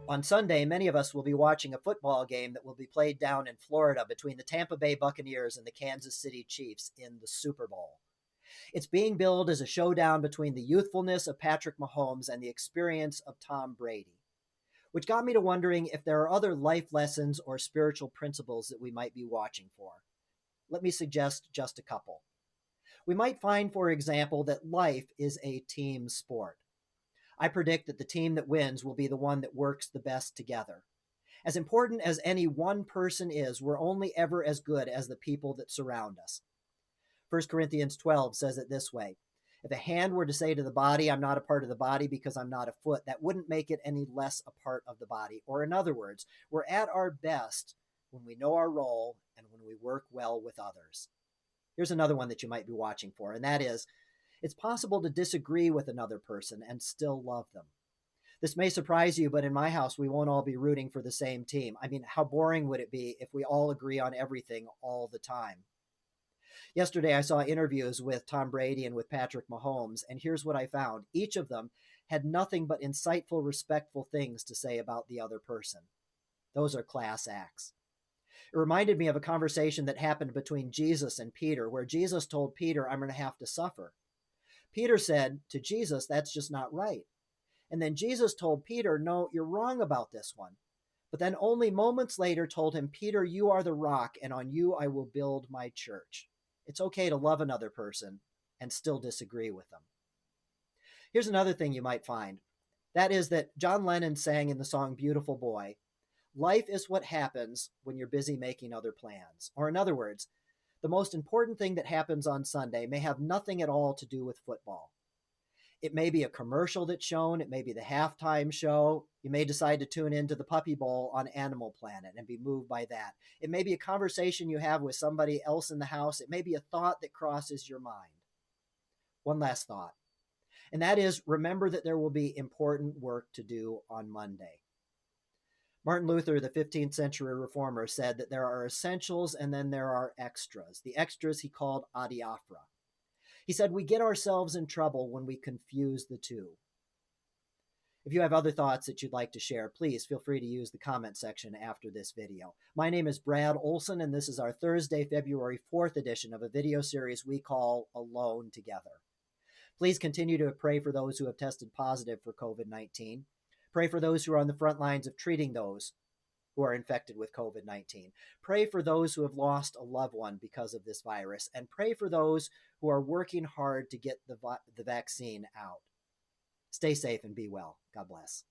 On Sunday, many of us will be watching a football game that will be played down in Florida between the Tampa Bay Buccaneers and the Kansas City Chiefs in the Super Bowl. It's being billed as a showdown between the youthfulness of Patrick Mahomes and the experience of Tom Brady, which got me to wondering if there are other life lessons or spiritual principles that we might be watching for. Let me suggest just a couple. We might find, for example, that life is a team sport. I predict that the team that wins will be the one that works the best together. As important as any one person is, we're only ever as good as the people that surround us. 1 Corinthians 12 says it this way: if a hand were to say to the body, I'm not a part of the body because I'm not a foot, that wouldn't make it any less a part of the body. Or in other words, we're at our best when we know our role and when we work well with others. Here's another one that you might be watching for, and that is, it's possible to disagree with another person and still love them. This may surprise you, but in my house, we won't all be rooting for the same team. I mean, how boring would it be if we all agree on everything all the time? Yesterday, I saw interviews with Tom Brady and with Patrick Mahomes, and here's what I found. Each of them had nothing but insightful, respectful things to say about the other person. Those are class acts. It reminded me of a conversation that happened between Jesus and Peter, where Jesus told Peter, I'm going to have to suffer. Peter said to Jesus, that's just not right. And then Jesus told Peter, no, you're wrong about this one. But then only moments later told him, Peter, you are the rock, and on you I will build my church. It's okay to love another person and still disagree with them. Here's another thing you might find. That is that John Lennon sang in the song Beautiful Boy, life is what happens when you're busy making other plans. Or in other words, the most important thing that happens on Sunday may have nothing at all to do with football. It may be a commercial that's shown. It may be the halftime show. You may decide to tune into the Puppy Bowl on Animal Planet and be moved by that. It may be a conversation you have with somebody else in the house. It may be a thought that crosses your mind. One last thought, and that is, remember that there will be important work to do on Monday. Martin Luther, the 15th century reformer, said that there are essentials and then there are extras. The extras he called adiaphora. He said we get ourselves in trouble when we confuse the two. If you have other thoughts that you'd like to share, please feel free to use the comment section after this video. My name is Brad Olson, and this is our Thursday, February 4th edition of a video series we call Alone Together. Please continue to pray for those who have tested positive for COVID-19. Pray for those who are on the front lines of treating those who are infected with COVID-19. Pray for those who have lost a loved one because of this virus, and pray for those who are working hard to get the vaccine out. Stay safe and be well. God bless.